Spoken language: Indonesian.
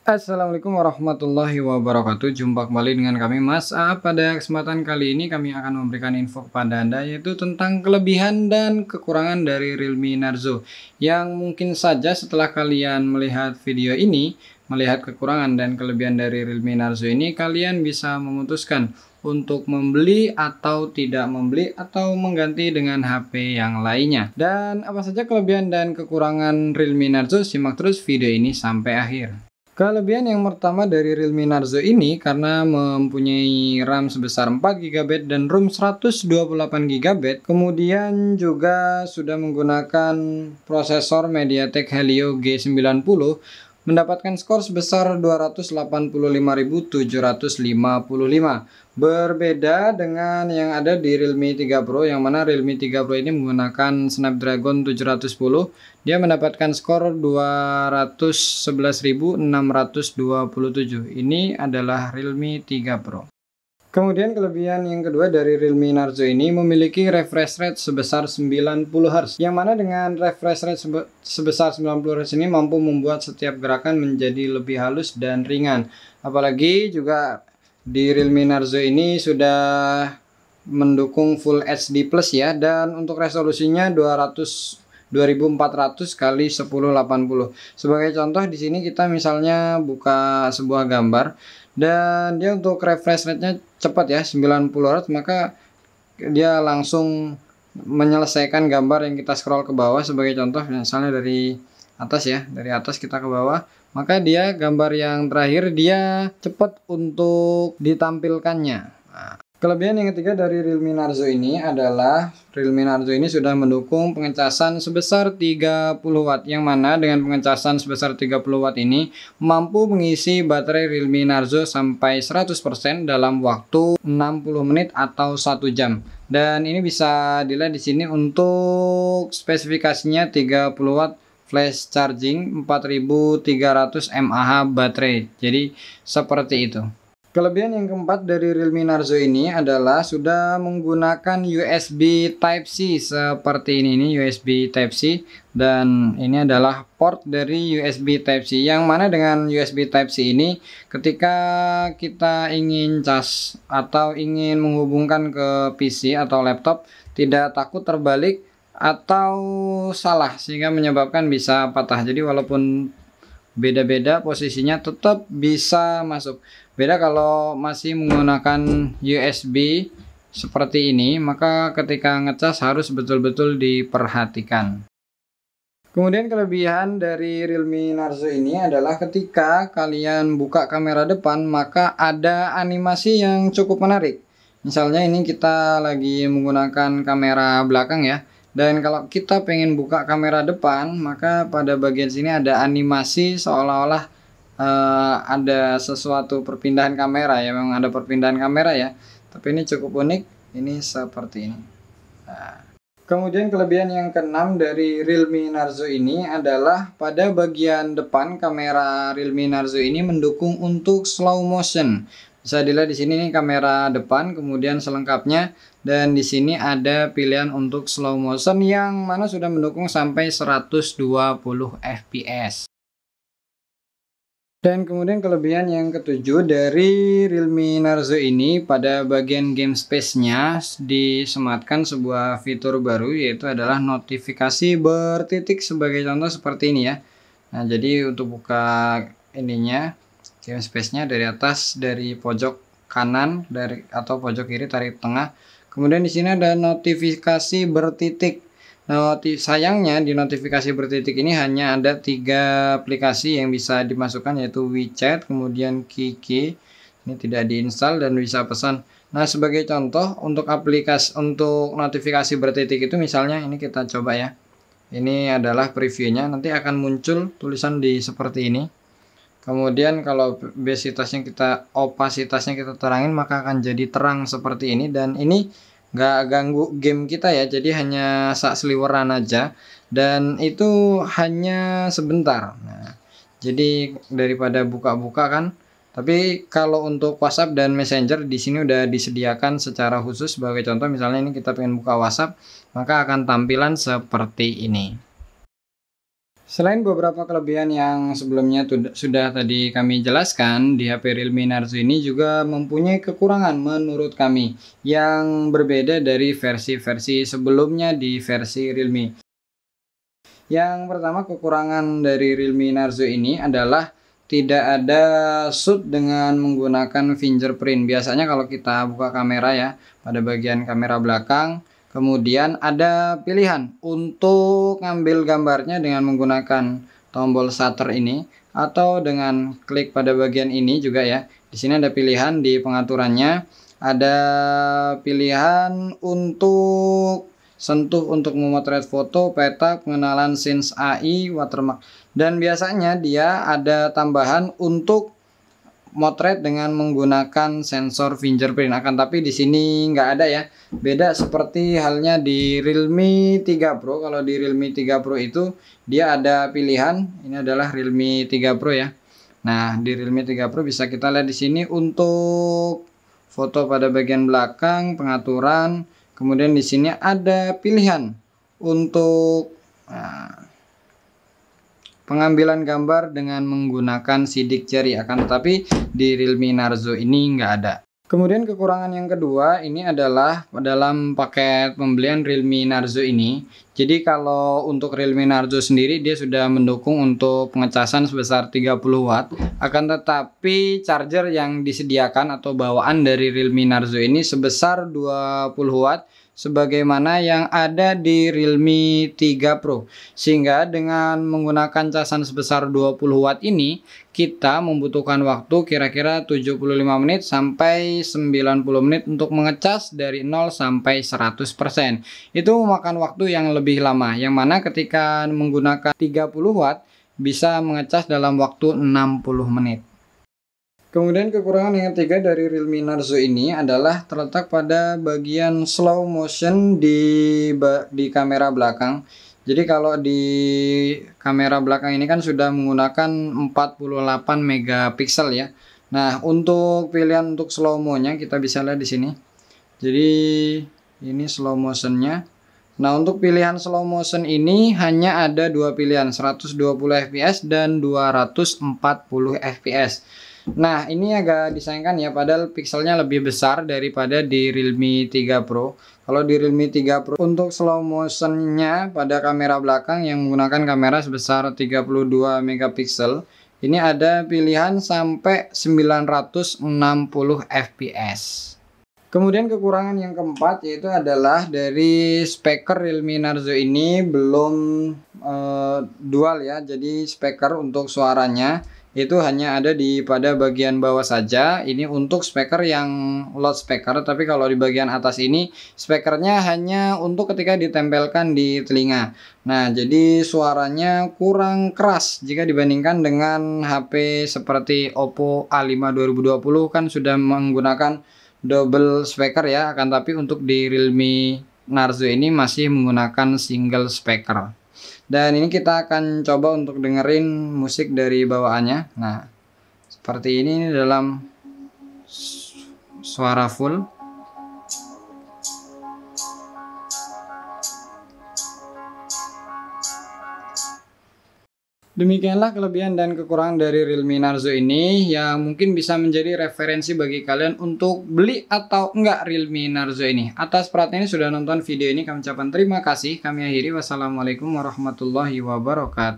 Assalamualaikum warahmatullahi wabarakatuh. Jumpa kembali dengan kami Mas A. Pada kesempatan kali ini kami akan memberikan info kepada Anda yaitu tentang kelebihan dan kekurangan dari Realme Narzo, yang mungkin saja setelah kalian melihat video ini, melihat kekurangan dan kelebihan dari Realme Narzo ini, kalian bisa memutuskan untuk membeli atau tidak membeli atau mengganti dengan HP yang lainnya. Dan apa saja kelebihan dan kekurangan Realme Narzo? Simak terus video ini sampai akhir. Kelebihan yang pertama dari Realme Narzo ini karena mempunyai RAM sebesar 4 GB dan ROM 128 GB, kemudian juga sudah menggunakan prosesor MediaTek Helio G90, mendapatkan skor sebesar 285.755. Berbeda dengan yang ada di Realme 3 Pro, yang mana Realme 3 Pro ini menggunakan Snapdragon 710. Dia mendapatkan skor 211.627. Ini adalah Realme 3 Pro. Kemudian kelebihan yang kedua dari Realme Narzo ini memiliki refresh rate sebesar 90 Hz, yang mana dengan refresh rate sebesar 90 Hz ini mampu membuat setiap gerakan menjadi lebih halus dan ringan. Apalagi juga di Realme Narzo ini sudah mendukung Full HD Plus ya, dan untuk resolusinya 2400 kali 1080. Sebagai contoh di sini kita misalnya buka sebuah gambar dan dia untuk refresh rate-nya cepat ya, 90 Hz, maka dia langsung menyelesaikan gambar yang kita scroll ke bawah. Sebagai contoh misalnya dari atas ya, dari atas kita ke bawah, maka dia gambar yang terakhir dia cepat untuk ditampilkannya. Nah, kelebihan yang ketiga dari Realme Narzo ini adalah Realme Narzo ini sudah mendukung pengecasan sebesar 30 Watt, yang mana dengan pengecasan sebesar 30 Watt ini mampu mengisi baterai Realme Narzo sampai 100% dalam waktu 60 menit atau 1 jam. Dan ini bisa dilihat di sini untuk spesifikasinya 30 Watt flash charging 4300 mAh baterai. Jadi seperti itu. Kelebihan yang keempat dari Realme Narzo ini adalah sudah menggunakan USB Type-C seperti ini USB Type-C, dan ini adalah port dari USB Type-C, yang mana dengan USB Type-C ini ketika kita ingin cas atau ingin menghubungkan ke PC atau laptop tidak takut terbalik atau salah sehingga menyebabkan bisa patah. Jadi walaupun beda-beda posisinya tetap bisa masuk. Beda kalau masih menggunakan USB seperti ini, maka ketika ngecas harus betul-betul diperhatikan. Kemudian kelebihan dari Realme Narzo ini adalah ketika kalian buka kamera depan, maka ada animasi yang cukup menarik. Misalnya ini kita lagi menggunakan kamera belakang ya, dan kalau kita pengen buka kamera depan, maka pada bagian sini ada animasi seolah-olah ada sesuatu perpindahan kamera ya. Memang ada perpindahan kamera ya, tapi ini cukup unik. Ini seperti ini. Nah, kemudian kelebihan yang keenam dari Realme Narzo ini adalah pada bagian depan kamera Realme Narzo ini mendukung untuk slow motion. Bisa dilihat di sini nih kamera depan, kemudian selengkapnya, dan di sini ada pilihan untuk slow motion yang mana sudah mendukung sampai 120 fps. Dan kemudian kelebihan yang ketujuh dari Realme Narzo ini, pada bagian game space-nya disematkan sebuah fitur baru, yaitu adalah notifikasi bertitik sebagai contoh seperti ini ya. Nah, jadi untuk buka ininya, game space-nya dari atas, dari pojok kanan atau pojok kiri tarik tengah. Kemudian di sini ada notifikasi bertitik. Sayangnya di notifikasi bertitik ini hanya ada 3 aplikasi yang bisa dimasukkan, yaitu WeChat, kemudian Kiki. Ini tidak diinstal dan bisa pesan. Nah, sebagai contoh untuk notifikasi bertitik itu, misalnya ini kita coba ya. Ini adalah previewnya, nanti akan muncul tulisan di seperti ini. Kemudian kalau opasitasnya kita terangin, maka akan jadi terang seperti ini, dan ini nggak ganggu game kita ya, jadi hanya sak seliweran aja, dan itu hanya sebentar. Nah, jadi daripada buka-buka kan. Tapi kalau untuk WhatsApp dan Messenger di sini udah disediakan secara khusus. Sebagai contoh misalnya ini kita pengen buka WhatsApp, maka akan tampilan seperti ini. Selain beberapa kelebihan yang sebelumnya sudah tadi kami jelaskan, di HP Realme Narzo ini juga mempunyai kekurangan menurut kami yang berbeda dari versi-versi sebelumnya di versi Realme. Yang pertama, kekurangan dari Realme Narzo ini adalah tidak ada shoot dengan menggunakan fingerprint. Biasanya kalau kita buka kamera ya, pada bagian kamera belakang, kemudian ada pilihan untuk ngambil gambarnya dengan menggunakan tombol shutter ini atau dengan klik pada bagian ini juga ya. Di sini ada pilihan di pengaturannya, ada pilihan untuk sentuh untuk memotret foto, peta, pengenalan scenes AI, watermark. Dan biasanya dia ada tambahan untuk motret dengan menggunakan sensor fingerprint, akan tapi di sini nggak ada ya. Beda seperti halnya di Realme 3 Pro. Kalau di Realme 3 Pro itu dia ada pilihan, ini adalah Realme 3 Pro ya. Nah, di Realme 3 Pro bisa kita lihat di sini untuk foto pada bagian belakang, pengaturan, kemudian di sini ada pilihan untuk pengambilan gambar dengan menggunakan sidik jari, akan tetapi di Realme Narzo ini nggak ada. Kemudian kekurangan yang kedua ini adalah dalam paket pembelian Realme Narzo ini. Jadi kalau untuk Realme Narzo sendiri dia sudah mendukung untuk pengecasan sebesar 30 watt. Akan tetapi charger yang disediakan atau bawaan dari Realme Narzo ini sebesar 20 watt sebagaimana yang ada di Realme 3 Pro. Sehingga dengan menggunakan casan sebesar 20 watt ini kita membutuhkan waktu kira-kira 75 menit sampai 90 menit untuk mengecas dari 0 sampai 100%. Itu memakan waktu yang lebih lama, yang mana ketika menggunakan 30 watt bisa mengecas dalam waktu 60 menit. Kemudian kekurangan yang ketiga dari Realme Narzo ini adalah terletak pada bagian slow motion di kamera belakang. Jadi kalau di kamera belakang ini kan sudah menggunakan 48 megapiksel ya. Nah, untuk pilihan untuk slow mo-nya kita bisa lihat di sini. Jadi ini slow motionnya. Nah, untuk pilihan slow motion ini hanya ada dua pilihan, 120 fps dan 240 fps. Nah, ini agak disayangkan ya, padahal pixelnya lebih besar daripada di Realme 3 Pro. Kalau di Realme 3 Pro untuk slow motionnya pada kamera belakang yang menggunakan kamera sebesar 32 megapiksel, ini ada pilihan sampai 960 fps. Kemudian kekurangan yang keempat yaitu adalah dari speaker Realme Narzo ini belum dual ya. Jadi speaker untuk suaranya itu hanya ada pada bagian bawah saja. Ini untuk speaker yang loudspeaker, tapi kalau di bagian atas ini speakernya hanya untuk ketika ditempelkan di telinga. Nah, jadi suaranya kurang keras jika dibandingkan dengan HP seperti Oppo A5 2020 kan sudah menggunakan double speaker ya, akan tapi untuk di Realme Narzo ini masih menggunakan single speaker. Dan ini kita akan coba untuk dengerin musik dari bawaannya. Nah, seperti ini dalam suara full. Demikianlah kelebihan dan kekurangan dari Realme Narzo ini yang mungkin bisa menjadi referensi bagi kalian untuk beli atau enggak Realme Narzo ini. Atas perhatiannya sudah nonton video ini, kami ucapkan terima kasih. Kami akhiri, wassalamualaikum warahmatullahi wabarakatuh.